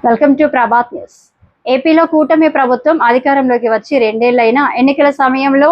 Welcome to Prabhat news. ఏపీలో కూటమి ప్రభుత్వం అధికారంలోకి వచ్చి 2 ఏళ్లైనా ఎన్నికల సమయంలో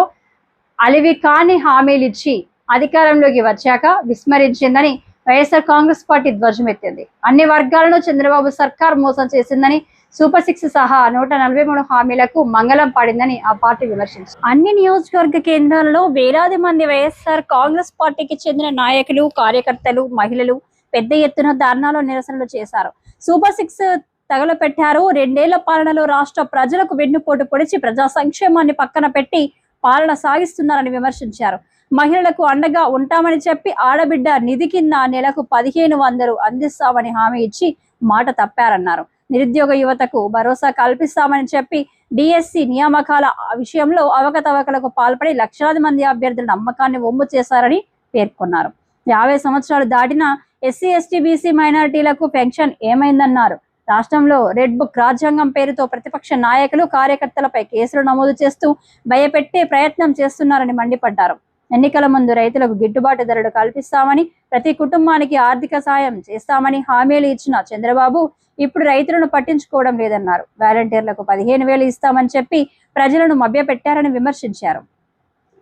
అలివి కాని హామీలిచ్చి అధికారంలోకి వచ్చాక విస్మరించిందని వైఎస్ఆర్ కాంగ్రెస్ పార్టీ ధ్వజమెత్తింది. అన్ని వర్గాలను చంద్రబాబు సర్కార్ మోసం చేసిందని, సూపర్ 6 సహా 143 హామీలకు మంగళం పాడిందని ఆ పార్టీ విమర్శించింది. అన్ని నియోజకవర్గ కేంద్రాలలో వేలాది మంది వైఎస్ఆర్ కాంగ్రెస్ పార్టీకి చెందిన నాయకులు, కార్యకర్తలు, మహిళలు పెద్ద ఎత్తున ధర్నాలు, నిరసనలు చేశారు. సూపర్ 6 తగలపెట్టారు. 2 ఏళ్ల పాలనలో రాష్ట్ర ప్రజలకు వెన్నుపోటు పొడిచి ప్రజా సంక్షేమాన్ని పక్కన పెట్టి పాలన సాగిస్తున్నారని విమర్శించారు. మహిళలకు అండగా ఉంటామని చెప్పి ఆడబిడ్డ నిధి కింద నెలకు 1500 అందిస్తామని హామీ ఇచ్చి మాట తప్పారన్నారు. నిరుద్యోగ యువతకు భరోసా కల్పిస్తామని చెప్పి డిఎస్సి నియామకాల విషయంలో అవకతవకలకు పాల్పడి లక్షలాది మంది అభ్యర్థుల నమ్మకాన్ని వమ్ము చేశారని పేర్కొన్నారు. 50 సంవత్సరాలు దాటిన ఎస్సీ, ఎస్టీ, బీసీ మైనారిటీలకు పెన్షన్ ఏమైందన్నారు. రాష్ట్రంలో రెడ్ బుక్ రాజ్యాంగం పేరుతో ప్రతిపక్ష నాయకులు, కార్యకర్తలపై కేసులు నమోదు చేస్తూ భయపెట్టే ప్రయత్నం చేస్తున్నారని మండిపడ్డారు. ఎన్నికల ముందు రైతులకు గిట్టుబాటు ధరలు కల్పిస్తామని, ప్రతి కుటుంబానికి ఆర్థిక సాయం చేస్తామని హామీలు ఇచ్చిన చంద్రబాబు ఇప్పుడు రైతులను పట్టించుకోవడం లేదన్నారు. వాలంటీర్లకు 15,000 ఇస్తామని చెప్పి ప్రజలను మభ్యపెట్టారని విమర్శించారు.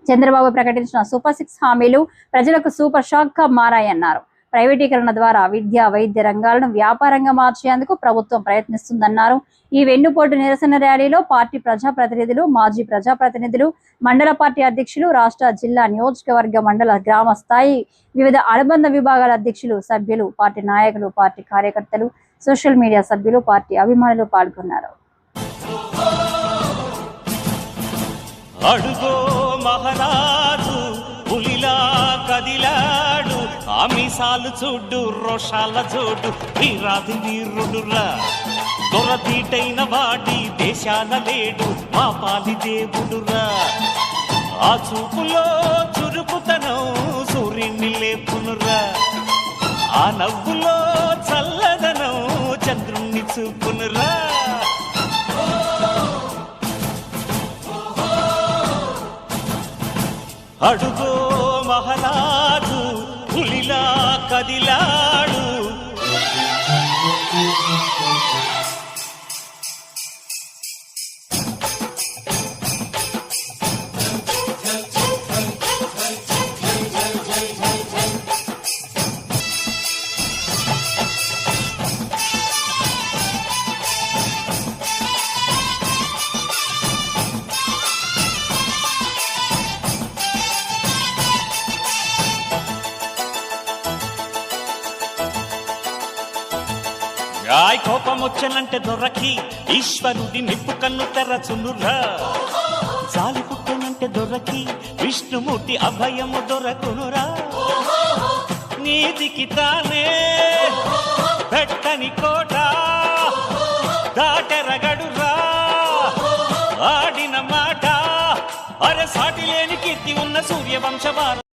చంద్రబాబు ప్రకటించిన సూపర్ 6 హామీలు ప్రజలకు సూపర్ షాక్ గా మారాయన్నారు. ప్రైవేటీకరణ ద్వారా విద్య, వైద్య రంగాలను వ్యాపారంగా మార్చేందుకు ప్రభుత్వం ప్రయత్నిస్తుందన్నారు. ఈ వెన్నుపోటు నిరసన ర్యాలీలో పార్టీ ప్రజాప్రతినిధులు, మాజీ ప్రజాప్రతినిధులు, మండల పార్టీ అధ్యక్షులు, రాష్ట్ర, జిల్లా, నియోజకవర్గ, మండల, గ్రామ స్థాయి వివిధ అనుబంధ విభాగాల అధ్యక్షులు, సభ్యులు, పార్టీ నాయకులు, పార్టీ కార్యకర్తలు, సోషల్ మీడియా సభ్యులు, పార్టీ అభిమానులు పాల్గొన్నారు. అడుగో మహారాజు పులిలా కదిలాడు, ఆమిసాలు చూడు, రోషాల చూడు, వీరాది వీరుడురా, దొరతీటైన వాడి దేశాల లేడు, మా పాలి దేవుడురా. ఆ చూపులో చురుకుతనం సూర్యుని లేపునురా, ఆ నవ్వులో చల్లదనం చంద్రుణ్ణి చూపునురా. అడుగో మహారాజు పులిలా కదిలాడు. కోపం వచ్చనంటే దొరకి ఈశ్వరుడి నిప్పు కన్ను తెరచునురా, జాలి పుట్టనంటే దొరకి విష్ణుమూర్తి అభయము దొరకునురా. నీతికి తానే పెట్టని కోట దాటెరగడురా, ఆడిన మాట అరసాటి లేని కీర్తి ఉన్న సూర్యవంశవారు.